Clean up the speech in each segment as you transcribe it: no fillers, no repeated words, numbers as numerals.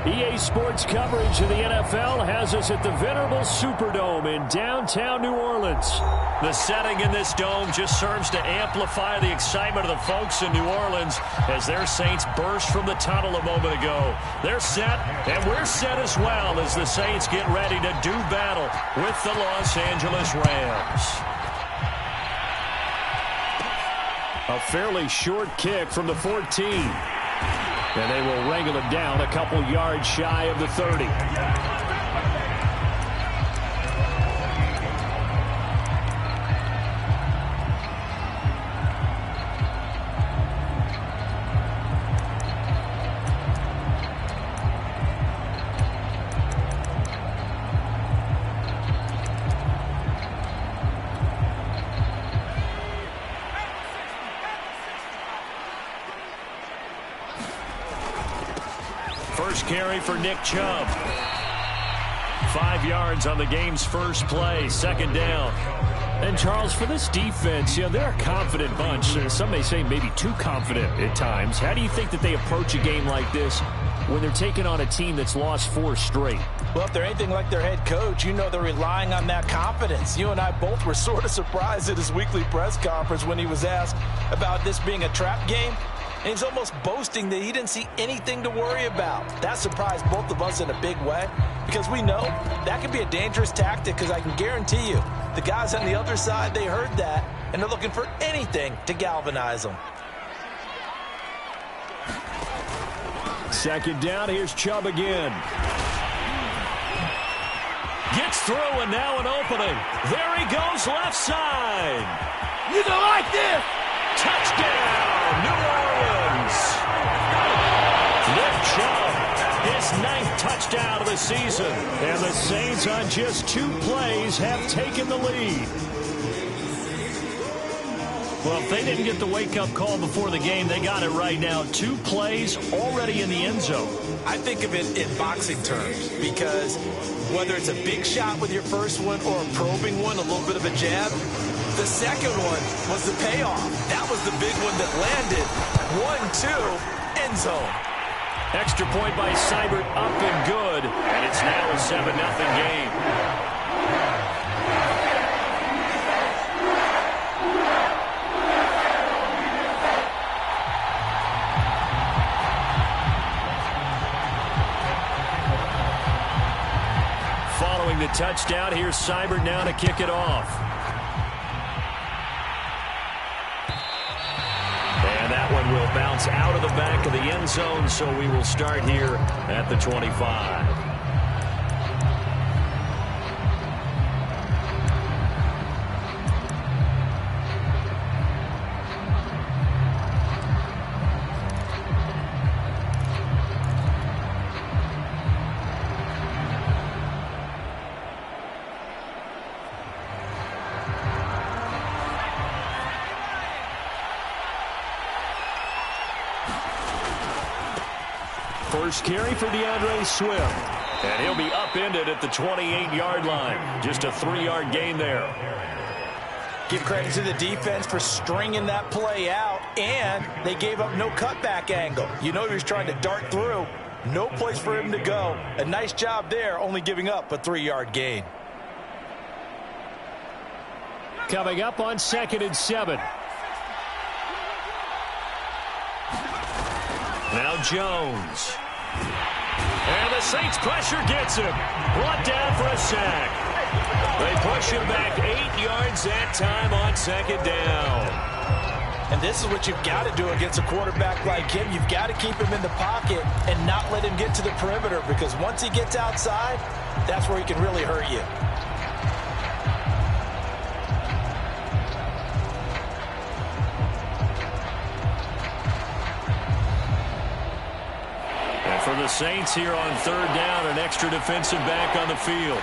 EA Sports coverage of the NFL has us at the venerable Superdome in downtown New Orleans. The setting in this dome just serves to amplify the excitement of the folks in New Orleans as their Saints burst from the tunnel a moment ago. They're set, and we're set as well as the Saints get ready to do battle with the Los Angeles Rams. A fairly short kick from the 14. And they will wrangle it down a couple yards shy of the 30. First carry for Nick Chubb. 5 yards on the game's first play, second down. And, Charles, for this defense, they're a confident bunch. Some may say maybe too confident at times. How do you think that they approach a game like this when they're taking on a team that's lost 4 straight? Well, if they're anything like their head coach, they're relying on that confidence. You and I both were sort of surprised at his weekly press conference when he was asked about this being a trap game. And he's almost boasting that he didn't see anything to worry about. That surprised both of us in a big way because we know that can be a dangerous tactic because I can guarantee you the guys on the other side, they heard that, and they're looking for anything to galvanize them. Second down, here's Chubb again. Gets through, and now an opening. There he goes, left side. You don't like this? Touchdown, New Orleans. Nick Chubb, his 9th touchdown of the season. And the Saints on just 2 plays have taken the lead. Well, if they didn't get the wake-up call before the game, they got it right now. 2 plays already in the end zone. I think of it in boxing terms because whether it's a big shot with your first one or a probing one, a little bit of a jab, the second one was the payoff. That was the big one that landed. 1-2, end zone. Extra point by Seibert, up and good. And it's now a 7-0 game. Following the touchdown, here's Seibert now to kick it off. And that one will bounce out of the back of the end zone, so we will start here at the 25. First carry for DeAndre Swift. And he'll be upended at the 28-yard line. Just a 3-yard gain there. Give credit to the defense for stringing that play out, and they gave up no cutback angle. He was trying to dart through. No place for him to go. A nice job there, only giving up a 3-yard gain. Coming up on 2nd and 7. Now Jones. And the Saints pressure gets him. Brought down for a sack. They push him back 8 yards that time on 2nd down. And this is what you've got to do against a quarterback like him. You've got to keep him in the pocket and not let him get to the perimeter because once he gets outside, that's where he can really hurt you. For the Saints here on 3rd down, an extra defensive back on the field.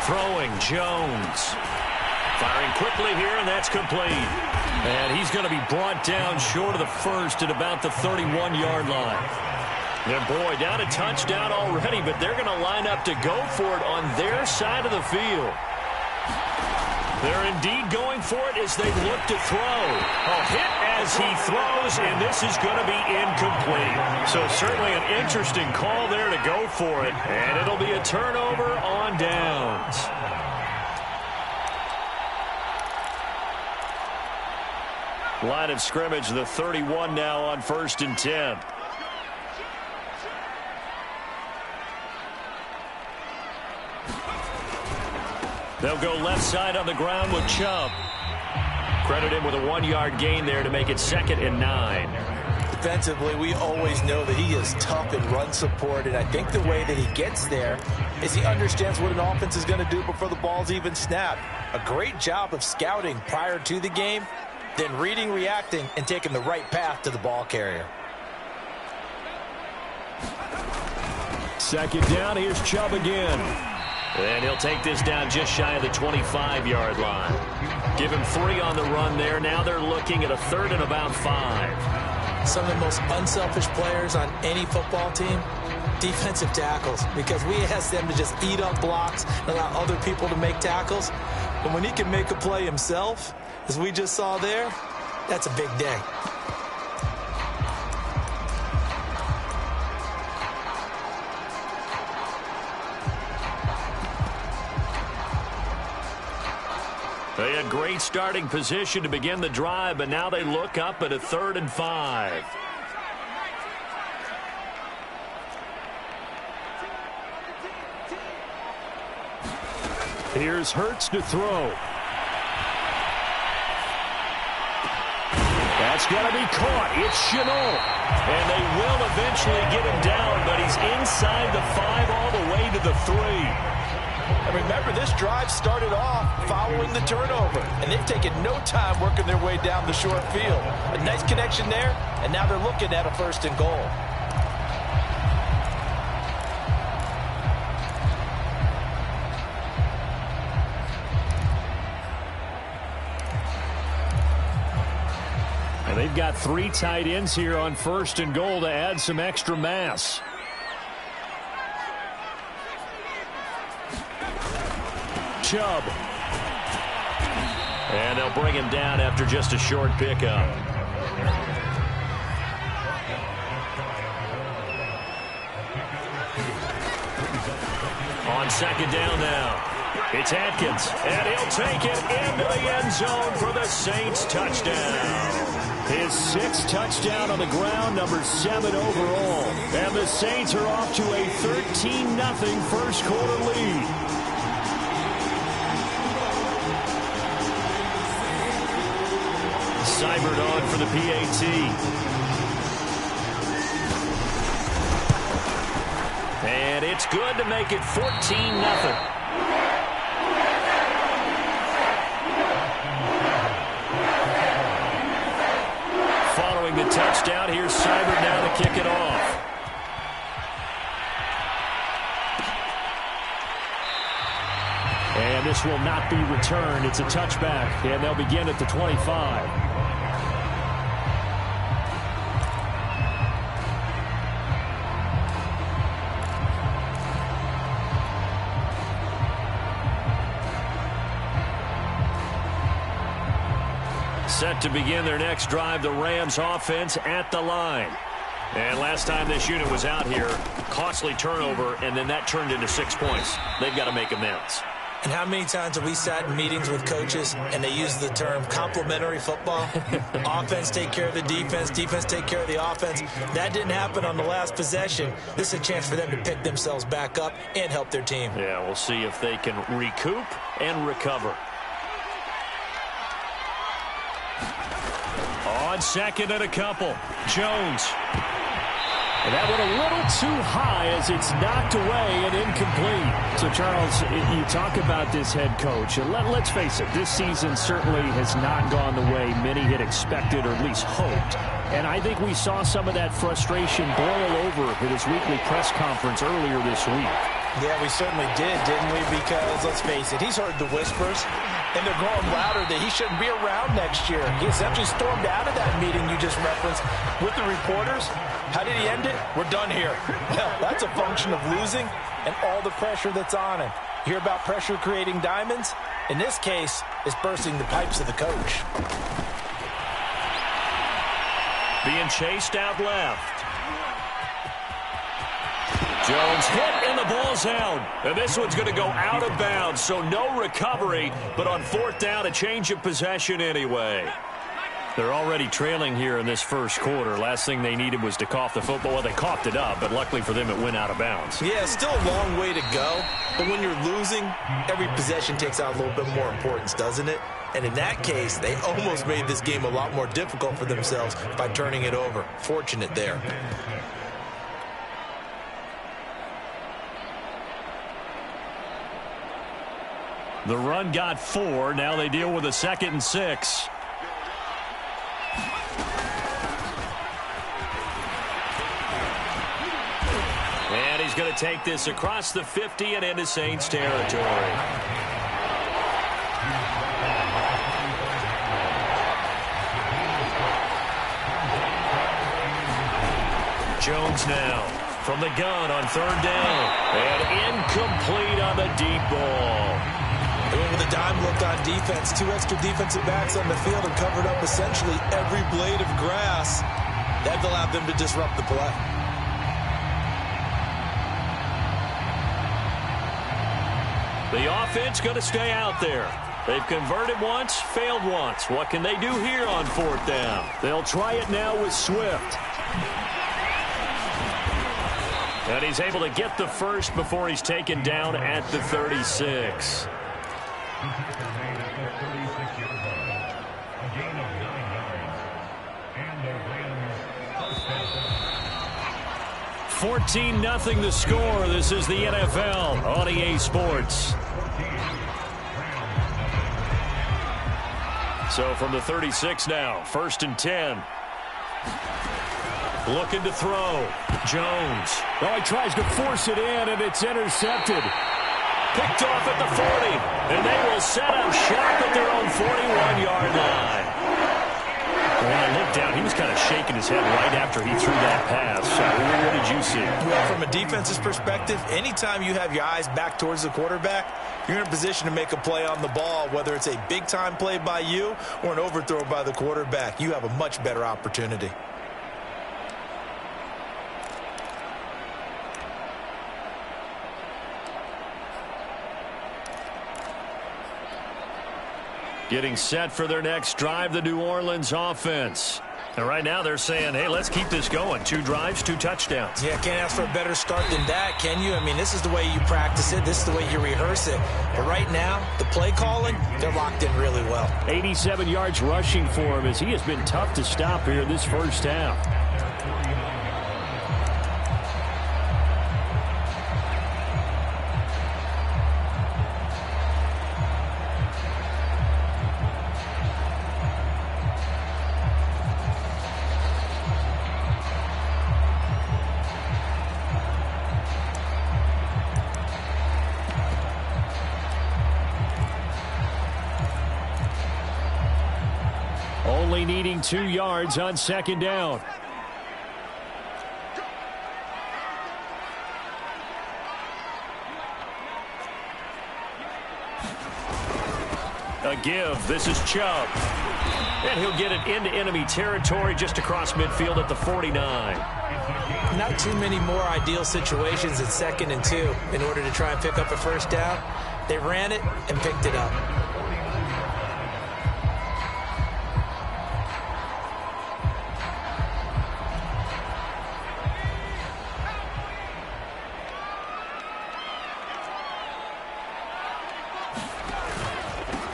Throwing, Jones. Firing quickly here, and that's complete. And he's going to be brought down short of the first at about the 31-yard line. And boy, down a touchdown already, but they're going to line up to go for it on their side of the field. They're indeed going for it as they look to throw. A hit as he throws, and this is going to be incomplete. So certainly an interesting call there to go for it, and it'll be a turnover on downs. Line of scrimmage, the 31 now on 1st and 10. They'll go left side on the ground with Chubb. Credit him with a 1-yard gain there to make it 2nd and 9. Defensively, we always know that he is tough in run support, and I think the way that he gets there is he understands what an offense is going to do before the ball's even snapped. A great job of scouting prior to the game, then reading, reacting, and taking the right path to the ball carrier. 2nd down, here's Chubb again. And he'll take this down just shy of the 25-yard line. Give him 3 on the run there. Now they're looking at a 3rd and about 5. Some of the most unselfish players on any football team, defensive tackles, because we ask them to just eat up blocks and allow other people to make tackles. But when he can make a play himself, as we just saw there, that's a big day. They had great starting position to begin the drive, but now they look up at a 3rd and 5. Here's Hurts to throw. That's going to be caught. It's Chenault. And they will eventually get him down, but he's inside the 5 all the way to the 3. And remember, this drive started off following the turnover, and they've taken no time working their way down the short field. A nice connection there, and now they're looking at a 1st and goal. And they've got 3 tight ends here on 1st and goal to add some extra mass. Chubb. And they'll bring him down after just a short pickup. On 2nd down now. It's Atkins, and he'll take it into the end zone for the Saints touchdown. His 6th touchdown on the ground, number 7 overall. And the Saints are off to a 13-0 first quarter lead. Seibert on for the PAT. And it's good to make it 14-0. Following the touchdown, here's Seibert now to kick it off. And this will not be returned. It's a touchback, and they'll begin at the 25. Set to begin their next drive, the Rams offense at the line. And last time this unit was out here, costly turnover, and then that turned into 6 points. They've got to make amends. And how many times have we sat in meetings with coaches and they use the term complementary football? Offense take care of the defense, defense take care of the offense. That didn't happen on the last possession. This is a chance for them to pick themselves back up and help their team. Yeah, we'll see if they can recoup and recover. On 2nd and a couple, Jones. And that went a little too high as it's knocked away and incomplete. So, Charles, you talk about this head coach, and let's face it, this season certainly has not gone the way many had expected or at least hoped. And I think we saw some of that frustration boil over at his weekly press conference earlier this week. Yeah, we certainly did, didn't we? Because, let's face it, he's heard the whispers, and they're growing louder that he shouldn't be around next year. He essentially stormed out of that meeting you just referenced with the reporters. How did he end it? We're done here. Well, that's a function of losing and all the pressure that's on him. You hear about pressure creating diamonds? In this case, it's bursting the pipes of the coach. Being chased out left. Jones hit and the ball's out. And this one's going to go out of bounds, so no recovery, but on fourth down, a change of possession anyway. They're already trailing here in this first quarter. Last thing they needed was to cough the football. Well, they coughed it up, but luckily for them, it went out of bounds. Yeah, still a long way to go, but when you're losing, every possession takes out a little bit more importance, doesn't it? And in that case, they almost made this game a lot more difficult for themselves by turning it over. Fortunate there. The run got 4. Now they deal with a 2nd and 6. And he's going to take this across the 50 and into Saints territory. Jones now from the gun on 3rd down. And incomplete on the deep ball. They went with a dime look on defense. 2 extra defensive backs on the field and covered up essentially every blade of grass. That allowed them to disrupt the play. The offense going to stay out there. They've converted once, failed once. What can they do here on 4th down? They'll try it now with Swift. And he's able to get the first before he's taken down at the 36. 14-0 the score. This is the NFL on EA Sports. So from the 36 now, 1st and 10. Looking to throw. Jones. Oh, he tries to force it in, and it's intercepted. Picked off at the 40. And they will set up shop at their own 41-yard line. When I looked down, he was kind of shaking his head right after he threw that pass. So what did you see? Well, from a defense's perspective, anytime you have your eyes back towards the quarterback, you're in a position to make a play on the ball, whether it's a big-time play by you or an overthrow by the quarterback. You have a much better opportunity. Getting set for their next drive, the New Orleans offense. And right now they're saying, hey, let's keep this going. 2 drives, 2 touchdowns. Yeah, can't ask for a better start than that, can you? I mean, this is the way you practice it. This is the way you rehearse it. But right now, the play calling, they're locked in really well. 87 yards rushing for him as he has been tough to stop here this first half. Only needing 2 yards on 2nd down. A give. This is Chubb. And he'll get it into enemy territory just across midfield at the 49. Not too many more ideal situations at 2nd and 2 in order to try and pick up a first down. They ran it and picked it up.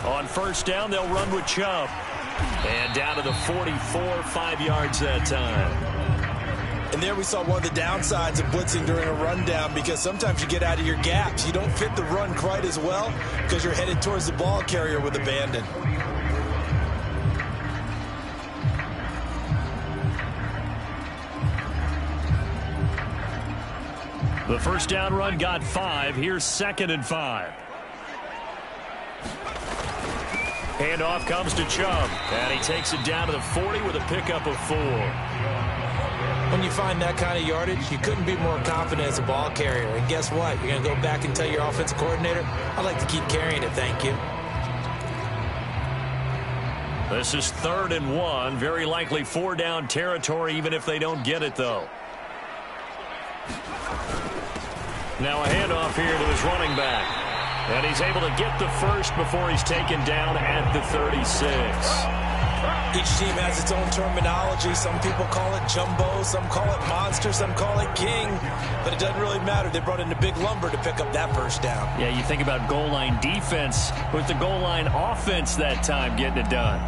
On 1st down, they'll run with Chubb. And down to the 44, 5 yards that time. And there we saw one of the downsides of blitzing during a rundown, because sometimes you get out of your gaps. You don't fit the run quite as well because you're headed towards the ball carrier with abandon. The first down run got 5. Here's 2nd and 5. Handoff comes to Chubb, and he takes it down to the 40 with a pickup of 4. When you find that kind of yardage, you couldn't be more confident as a ball carrier. And guess what? You're going to go back and tell your offensive coordinator, I'd like to keep carrying it, thank you. This is 3rd and 1. Very likely 4 down territory, even if they don't get it, though. Now a handoff here to his running back. And he's able to get the first before he's taken down at the 36. Each team has its own terminology. Some people call it jumbo, some call it monster, some call it king. But it doesn't really matter. They brought in a big lumber to pick up that first down. Yeah, you think about goal line defense with the goal line offense that time getting it done.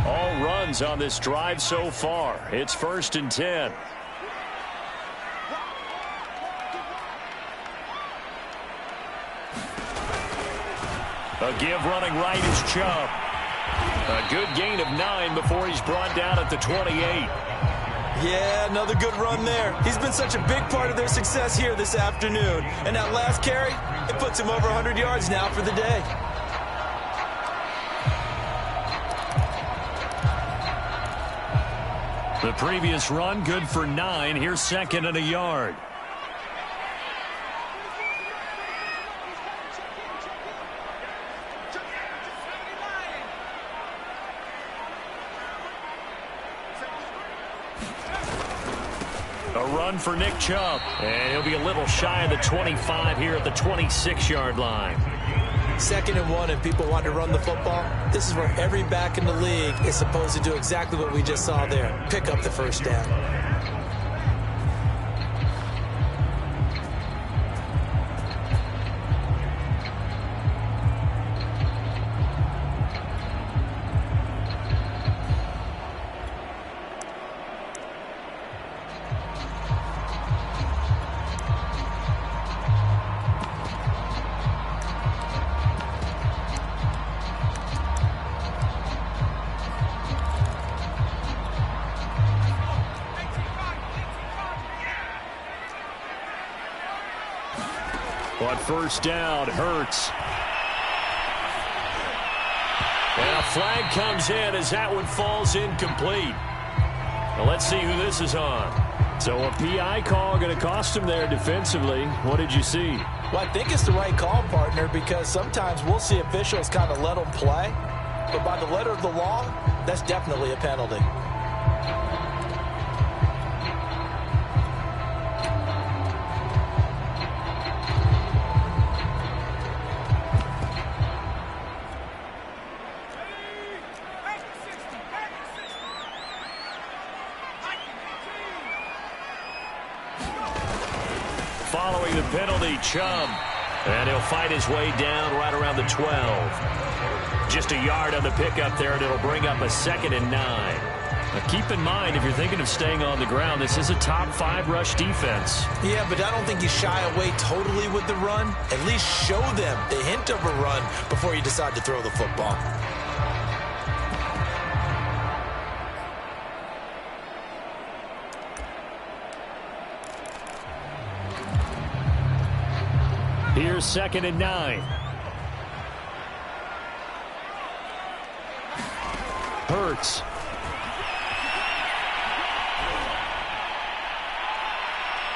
All runs on this drive so far. It's 1st and 10. A give running right is Chubb. A good gain of 9 before he's brought down at the 28. Yeah, another good run there. He's been such a big part of their success here this afternoon. And that last carry, it puts him over 100 yards now for the day. The previous run, good for 9. Here's 2nd and a yard. A run for Nick Chubb. And he'll be a little shy of the 25 here at the 26-yard line. 2nd and 1, and people want to run the football. This is where every back in the league is supposed to do exactly what we just saw there. Pick up the first down. On first down, Hurts. And a flag comes in as that one falls incomplete. Now let's see who this is on. So a PI call going to cost him there defensively. What did you see? Well, I think it's the right call, partner, because sometimes we'll see officials kind of let them play. But by the letter of the law, that's definitely a penalty. Following the penalty, Chubb. And he'll fight his way down right around the 12. Just a yard on the pickup there, and it'll bring up a 2nd and 9. Now keep in mind, if you're thinking of staying on the ground, this is a top 5 rush defense. Yeah, but I don't think you shy away totally with the run. At least show them the hint of a run before you decide to throw the football. Here's 2nd and 9. Hurts.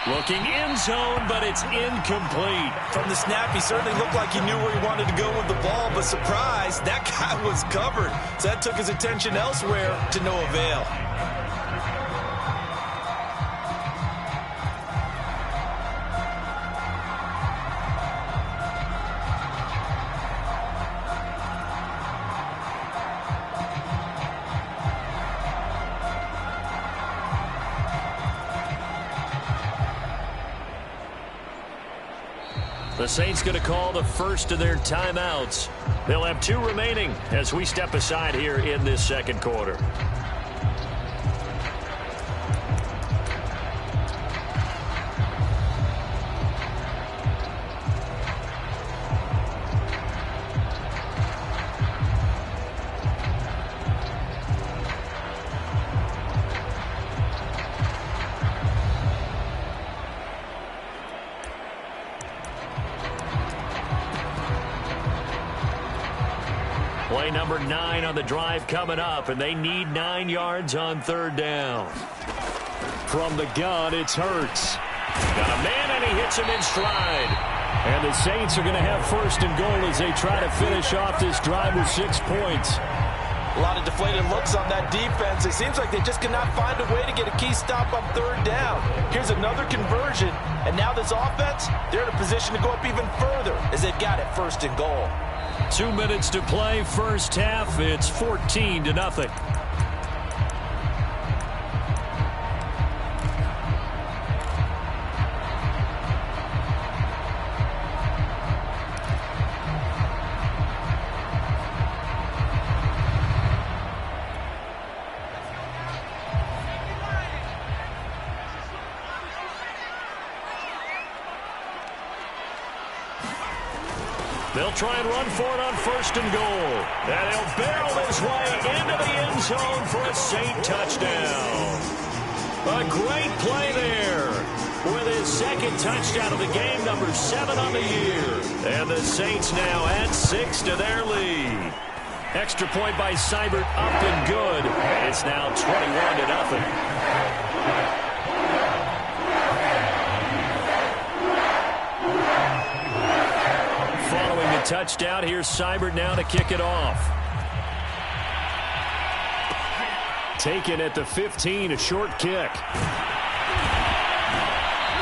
Looking end zone, but it's incomplete. From the snap, he certainly looked like he knew where he wanted to go with the ball, but surprise, that guy was covered. So that took his attention elsewhere to no avail. The Saints going to call the first of their timeouts. They'll have 2 remaining as we step aside here in this second quarter. Play number 9 on the drive coming up, and they need 9 yards on 3rd down. From the gun, it's Hurts. Got a man, and he hits him in stride. And the Saints are going to have first and goal as they try to finish off this drive with 6 points. A lot of deflated looks on that defense. It seems like they just cannot find a way to get a key stop on third down. Here's another conversion, and now this offense, they're in a position to go up even further as they've got it first and goal. 2 minutes to play, first half. It's 14-0. They'll try and run for it on first and goal. And he'll barrel his way into the end zone for a Saint touchdown. A great play there with his second touchdown of the game, number 7 on the year. And the Saints now add 6 to their lead. Extra point by Seibert, up and good. And it's now 21-0. Touchdown. Here's Seibert now to kick it off. Taken at the 15, a short kick.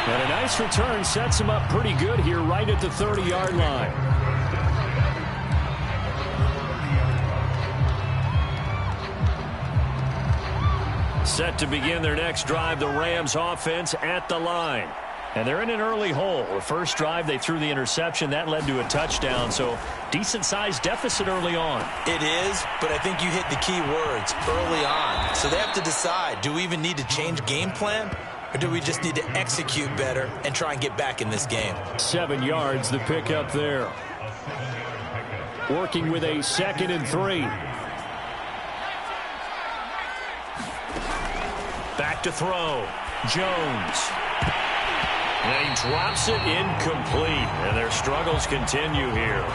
And a nice return sets him up pretty good here right at the 30-yard line. Set to begin their next drive, the Rams offense at the line. And they're in an early hole. The first drive, they threw the interception. That led to a touchdown. So decent-sized deficit early on. It is, but I think you hit the key words, early on. So they have to decide, do we even need to change game plan? Or do we just need to execute better and try and get back in this game? 7 yards, the pickup there. Working with a 2nd and 3. Back to throw. Jones. And he drops it incomplete. And their struggles continue here.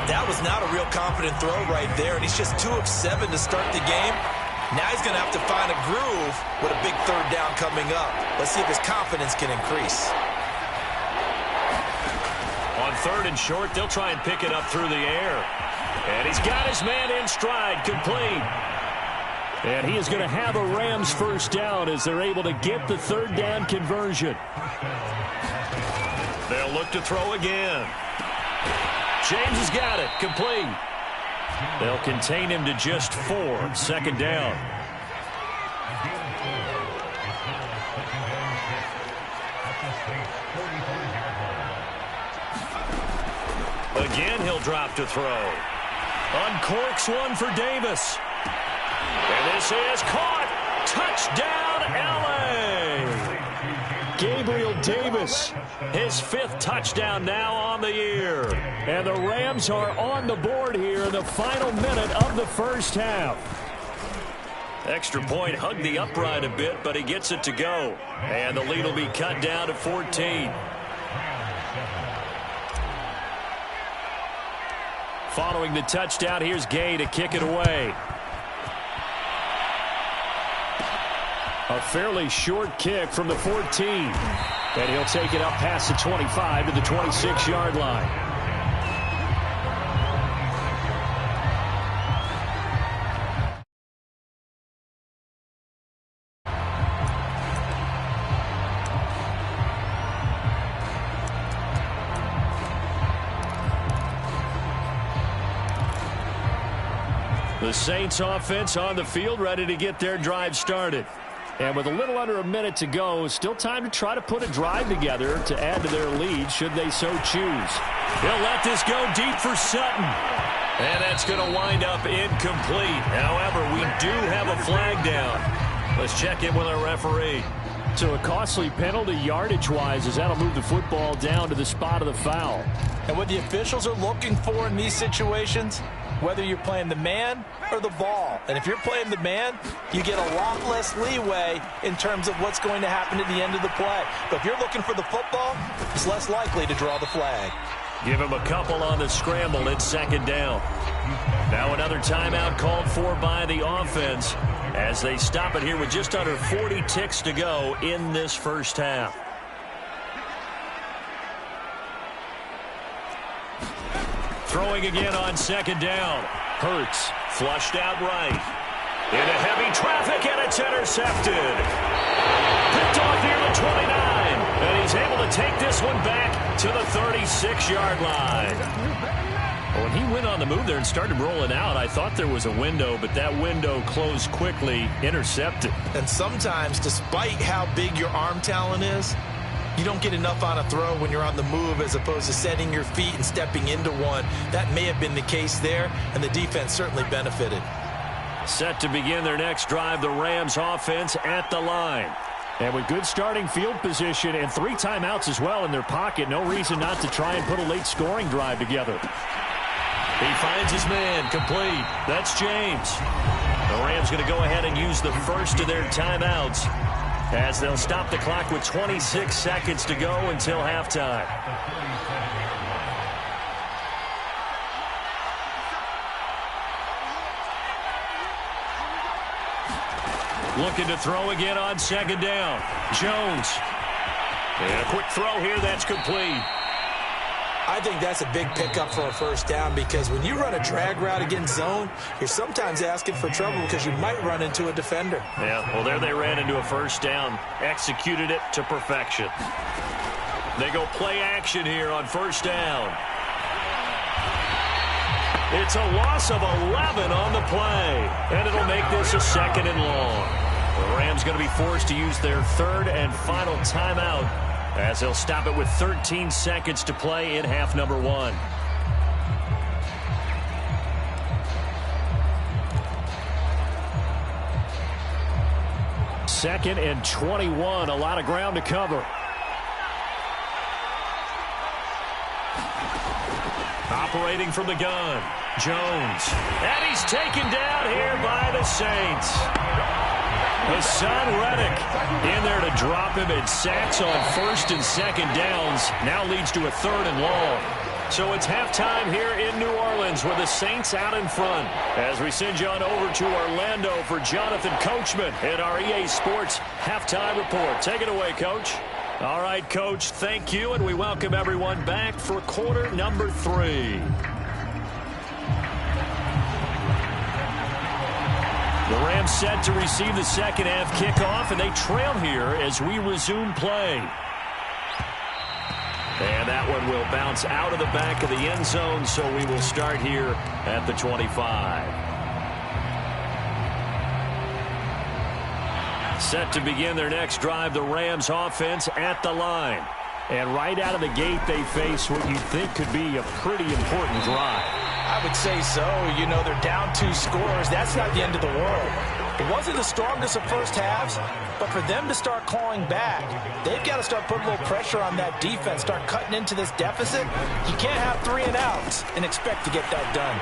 That was not a real confident throw right there. And he's just 2 of 7 to start the game. Now he's going to have to find a groove with a big third down coming up. Let's see if his confidence can increase. On 3rd and short, they'll try and pick it up through the air. And he's got his man in stride, complete. And he is going to have a Rams first down as they're able to get the 3rd down conversion. They'll look to throw again. James has got it, complete. They'll contain him to just 4, 2nd down. Again, he'll drop to throw. Uncorks one for Davis. And this is caught. Touchdown, L.A. Gabriel Davis, his 5th touchdown now on the year. And the Rams are on the board here in the final minute of the first half. Extra point hugged the upright a bit, but he gets it to go. And the lead will be cut down to 14. Following the touchdown, here's Gay to kick it away. A fairly short kick from the 14. And he'll take it up past the 25 to the 26-yard line. The Saints offense on the field, ready to get their drive started. And with a little under a minute to go, still time to try to put a drive together to add to their lead should they so choose. He'll let this go deep for Sutton. And that's going to wind up incomplete. However, we do have a flag down. Let's check in with our referee. So a costly penalty yardage-wise as that'll move the football down to the spot of the foul. And what the officials are looking for in these situations, whether you're playing the man or the ball. And if you're playing the man, you get a lot less leeway in terms of what's going to happen at the end of the play. But if you're looking for the football, it's less likely to draw the flag. Give him a couple on the scramble. It's 2nd down. Now another timeout called for by the offense as they stop it here with just under 40 ticks to go in this first half. Throwing again on second down. Hurts flushed out right. Into heavy traffic, and it's intercepted. Picked off near the 29. And he's able to take this one back to the 36-yard line. When he went on the move there and started rolling out, I thought there was a window, but that window closed quickly, intercepted. And sometimes, despite how big your arm talent is, you don't get enough on a throw when you're on the move as opposed to setting your feet and stepping into one. That may have been the case there, and the defense certainly benefited. Set to begin their next drive, the Rams offense at the line. And with good starting field position and 3 timeouts as well in their pocket, no reason not to try and put a late scoring drive together. He finds his man, complete. That's James. The Rams going to go ahead and use the first of their timeouts as they'll stop the clock with 26 seconds to go until halftime. Looking to throw again on second down. Jones. And a quick throw here, that's complete. I think that's a big pickup for a first down because when you run a drag route against zone, you're sometimes asking for trouble because you might run into a defender. Yeah, well, there they ran into a first down. Executed it to perfection. They go play action here on first down. It's a loss of 11 on the play, and it'll make this a 2nd and long. The Rams going to be forced to use their 3rd and final timeout as they'll stop it with 13 seconds to play in half number 1. Second and 21, a lot of ground to cover. Operating from the gun, Jones. And he's taken down here by the Saints. Hassan Reddick in there to drop him, and sacks on 1st and 2nd downs. Now leads to a 3rd and long. So it's halftime here in New Orleans with the Saints out in front. As we send you on over to Orlando for Jonathan Coachman in our EA Sports Halftime Report. Take it away, Coach. All right, Coach, thank you, and we welcome everyone back for quarter number 3. The Rams set to receive the second half kickoff, and they trail here as we resume play. And that one will bounce out of the back of the end zone, so we will start here at the 25. Set to begin their next drive, the Rams offense at the line. And right out of the gate, they face what you think could be a pretty important drive. I would say so. You know, they're down 2 scores. That's not the end of the world. It wasn't the strongest of first halves, but for them to start clawing back, they've got to start putting a little pressure on that defense, start cutting into this deficit. You can't have 3 and outs and expect to get that done.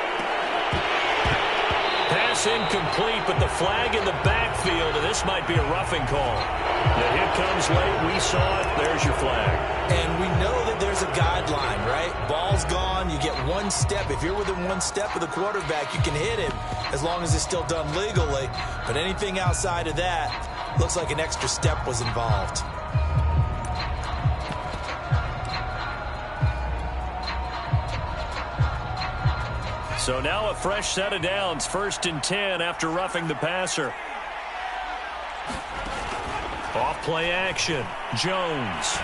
Pass incomplete, but the flag in the backfield, and this might be a roughing call. The hit comes late. We saw it. There's your flag. And we know that there's a guideline, right? Ball's gone. You get 1 step. If you're within 1 step of the quarterback, you can hit him as long as it's still done legally. But anything outside of that, looks like an extra step was involved. So now a fresh set of downs, 1st and 10 after roughing the passer. Off play action, Jones.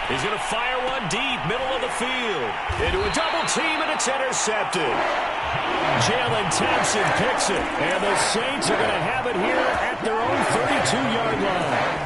He's going to fire one deep, middle of the field. Into a double team, and it's intercepted. Jalen Thompson picks it, and the Saints are going to have it here at their own 32-yard line.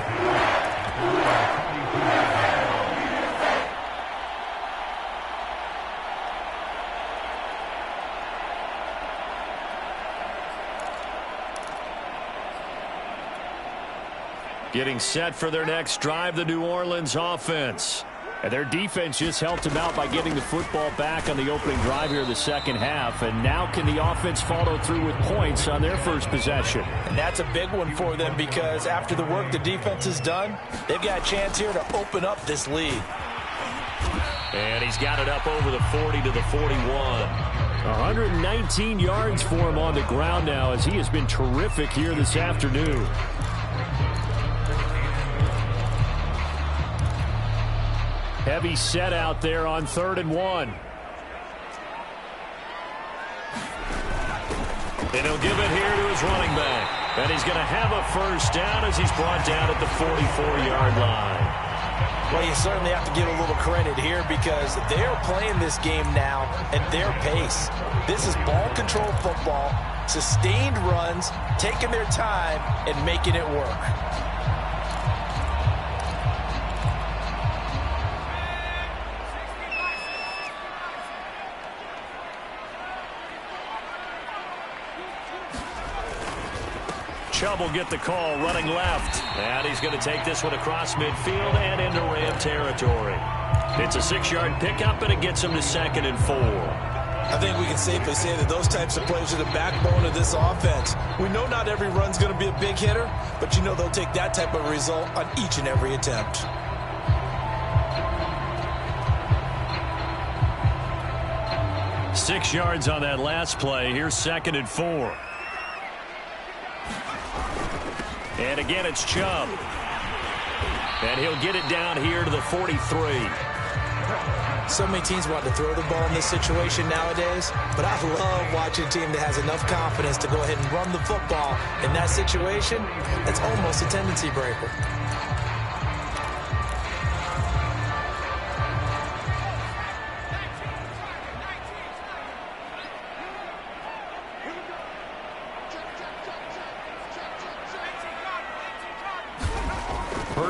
Getting set for their next drive, the New Orleans offense. And their defense just helped them out by getting the football back on the opening drive here in the second half. And now can the offense follow through with points on their first possession? And that's a big one for them because after the work the defense has done, they've got a chance here to open up this lead. And he's got it up over the 40 to the 41. 119 yards for him on the ground now as he has been terrific here this afternoon. Heavy set out there on 3rd and 1. And he'll give it here to his running back. And he's going to have a first down as he's brought down at the 44-yard line. Well, you certainly have to give a little credit here because they're playing this game now at their pace. This is ball control football, sustained runs, taking their time, and making it work. Chubb will get the call running left. And he's going to take this one across midfield and into Ram territory. It's a 6-yard pickup, and it gets him to 2nd and 4. I think we can safely say that those types of plays are the backbone of this offense. We know not every run's going to be a big hitter, but you know they'll take that type of result on each and every attempt. Six yards on that last play. Here's 2nd and 4. And again, it's Chubb. And he'll get it down here to the 43. So many teams want to throw the ball in this situation nowadays, but I love watching a team that has enough confidence to go ahead and run the football in that situation. That's almost a tendency breaker.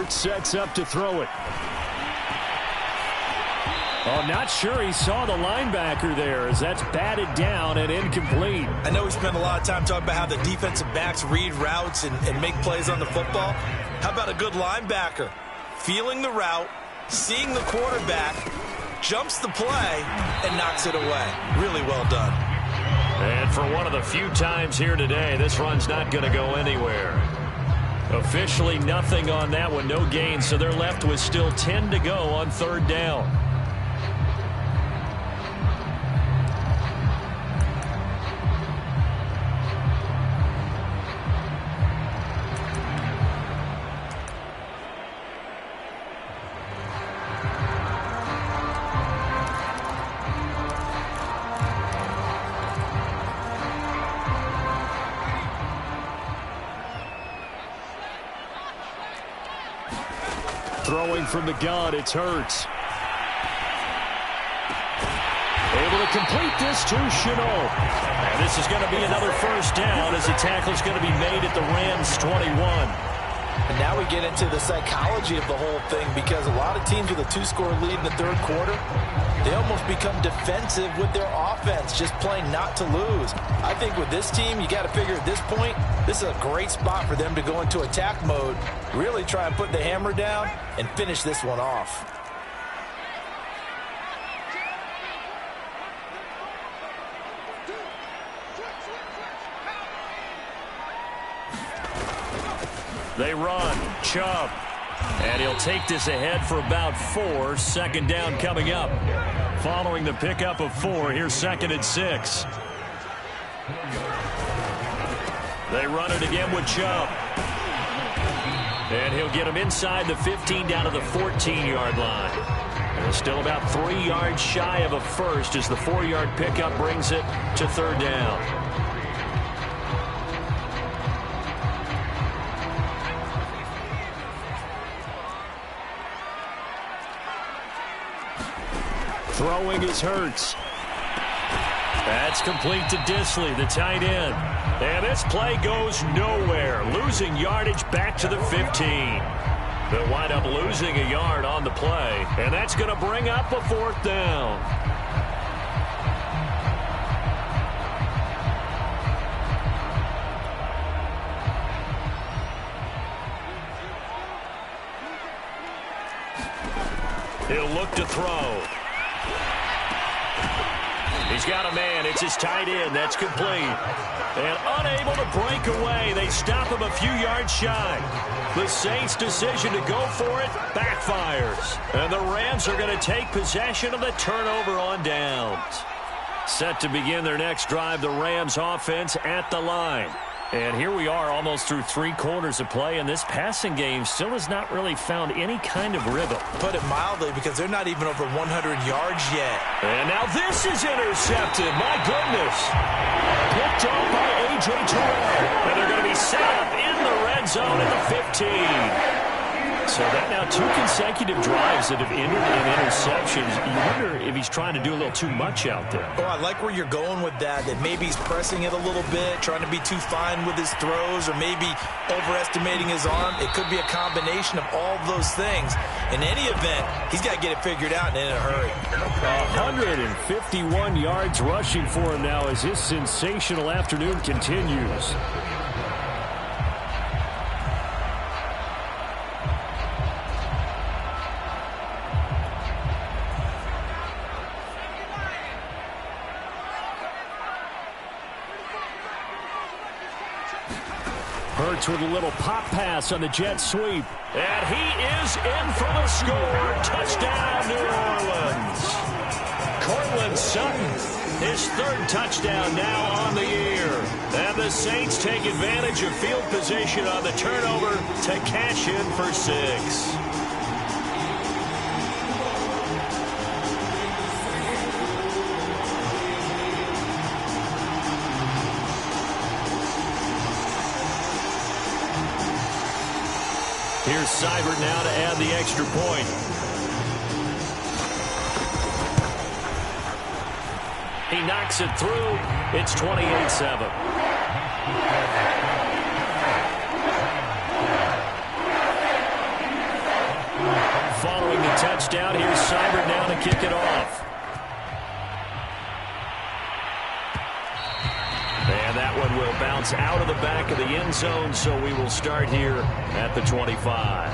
Sets up to throw it. Oh, not sure he saw the linebacker there as that's batted down and incomplete. I know we spent a lot of time talking about how the defensive backs read routes and make plays on the football. How about a good linebacker? Feeling the route, seeing the quarterback, jumps the play, and knocks it away. Really well done. And for one of the few times here today, this run's not going to go anywhere. Officially nothing on that one, no gain, so they're left with still 10 to go on 3rd down. Throwing from the gun, it's Hurts. Able to complete this to Chenault. And this is going to be another first down as the tackle's going to be made at the Rams' 21. And now we get into the psychology of the whole thing because a lot of teams with a 2-score lead in the 3rd quarter, they almost become defensive with their offense, just playing not to lose. I think with this team, you got to figure at this point, this is a great spot for them to go into attack mode, really try and put the hammer down and finish this one off. They run. Chubb. And he'll take this ahead for about 4. 2nd down coming up. Following the pickup of 4, here's 2nd and 6. They run it again with Chubb. And he'll get him inside the 15 down to the 14-yard line. And still about 3 yards shy of a first as the 4-yard pickup brings it to 3rd down. Throwing is Hurts. That's complete to Disley, the tight end. And this play goes nowhere. Losing yardage back to the 15. They'll wind up losing a yard on the play. And that's going to bring up a 4th down. He'll look to throw. He's got a man. It's his tight end. That's complete. And unable to break away. They stop him a few yards shy. The Saints' decision to go for it backfires. And the Rams are going to take possession of the turnover on downs. Set to begin their next drive, the Rams offense at the line. And here we are almost through 3 quarters of play, and this passing game still has not really found any kind of rhythm. Put it mildly, because they're not even over 100 yards yet. And now this is intercepted. My goodness. Picked up by A.J. Terrell. And they're going to be set up in the red zone at the 15. So that now 2 consecutive drives that have ended in interceptions. You wonder if he's trying to do a little too much out there. Oh, I like where you're going with that maybe he's pressing it a little bit, trying to be too fine with his throws, or maybe overestimating his arm. It could be a combination of all of those things. In any event, he's got to get it figured out and in a hurry. 151 yards rushing for him now as his sensational afternoon continues. Hurts with a little pop pass on the jet sweep. And he is in for the score. Touchdown, New Orleans. Cortland Sutton, his 3rd touchdown now on the year. And the Saints take advantage of field position on the turnover to cash in for 6. Here's Seibert now to add the extra point. He knocks it through. It's 28-7. Following the touchdown, here's Seibert now to kick it off. And that one will bounce out of the back of the end zone, so we will start here at the 25.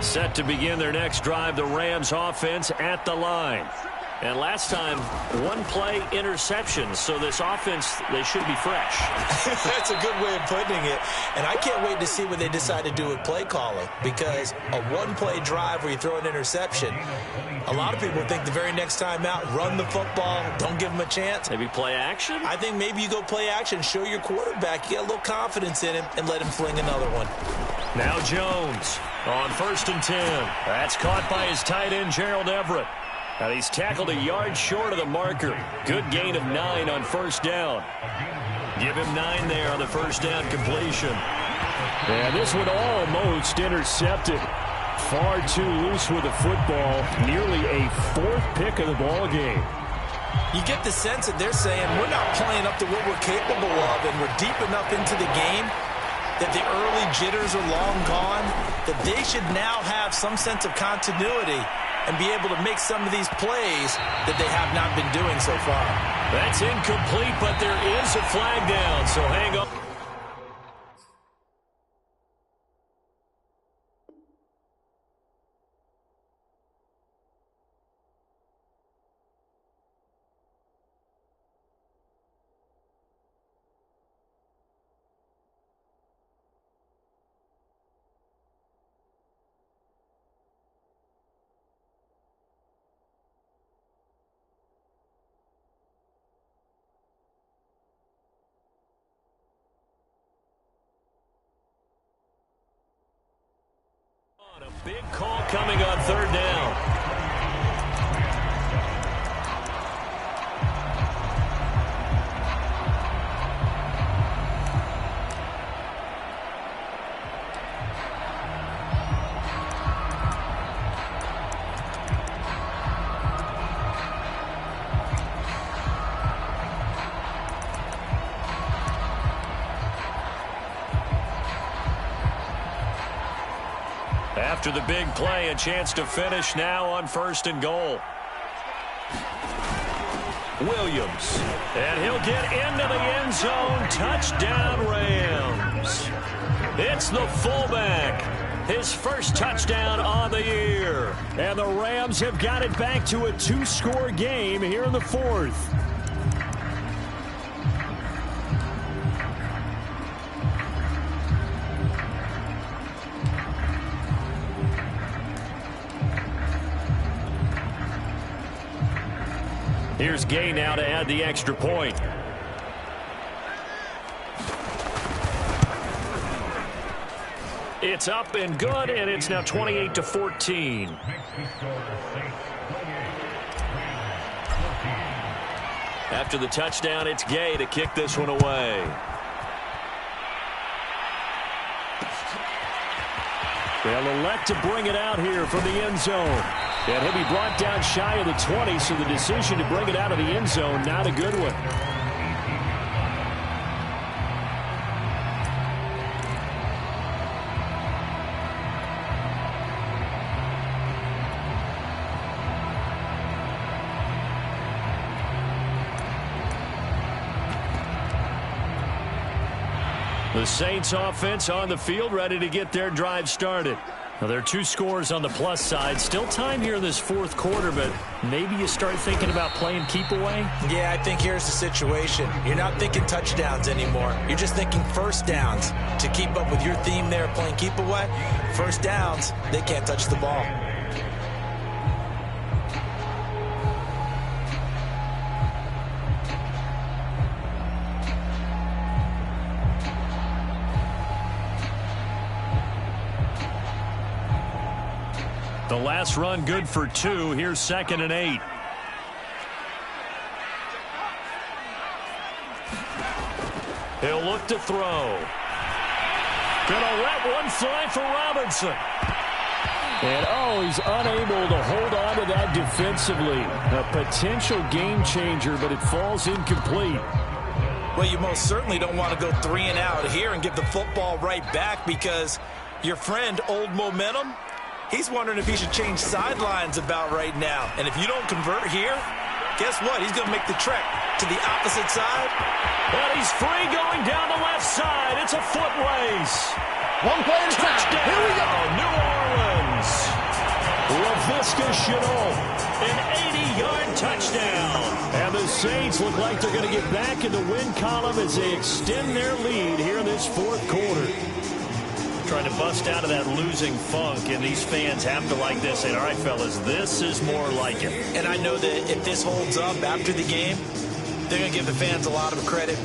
Set to begin their next drive, the Rams offense at the line. And last time, 1 play interception. So this offense, they should be fresh. That's a good way of putting it. And I can't wait to see what they decide to do with play calling. Because a 1-play drive where you throw an interception, a lot of people think the very next time out, run the football, don't give them a chance. Maybe play action? I think maybe you go play action, show your quarterback, you get a little confidence in him, and let him fling another one. Now Jones on 1st and 10. That's caught by his tight end, Gerald Everett. And he's tackled a yard short of the marker. Good gain of 9 on 1st down. Give him 9 there on the 1st down completion. And this one almost intercepted. Far too loose with the football. Nearly a 4th pick of the ball game. You get the sense that they're saying we're not playing up to what we're capable of, and we're deep enough into the game that the early jitters are long gone, that they should now have some sense of continuity and be able to make some of these plays that they have not been doing so far. That's incomplete, but there is a flag down, so hang on. A big call coming on 3rd down. After the big play, a chance to finish now on 1st and goal. Williams, and he'll get into the end zone. Touchdown, Rams. It's the fullback. His 1st touchdown on the year. And the Rams have got it back to a 2-score game here in the 4th. Here's Gay now to add the extra point. It's up and good, and it's now 28-14. After the touchdown, it's Gay to kick this one away. They'll elect to bring it out here from the end zone. And he'll be brought down shy of the 20, so the decision to bring it out of the end zone, not a good one. The Saints offense on the field, ready to get their drive started. Now, there are 2 scores on the plus side. Still time here in this fourth quarter, but maybe you start thinking about playing keep away? Yeah, I think here's the situation. You're not thinking touchdowns anymore. You're just thinking first downs. To keep up with your theme there, playing keep away, first downs, they can't touch the ball. The last run good for 2. Here's 2nd and 8. He'll look to throw. Gonna let one fly for Robinson. And, he's unable to hold on to that defensively. A potential game changer, but it falls incomplete. Well, you most certainly don't want to go 3 and out here and give the football right back, because your friend, Old Momentum, he's wondering if he should change sidelines about right now. And if you don't convert here, guess what? He's going to make the trek to the opposite side. And he's free going down the left side. It's a foot race. One play at a time. Here we go. New Orleans. LaVisca Chenault, an 80-yard touchdown. And the Saints look like they're going to get back in the win column as they extend their lead here in this fourth quarter. Trying to bust out of that losing funk, and these fans have to like this. And all right, fellas, this is more like it. And I know that if this holds up after the game, they're going to give the fans a lot of credit.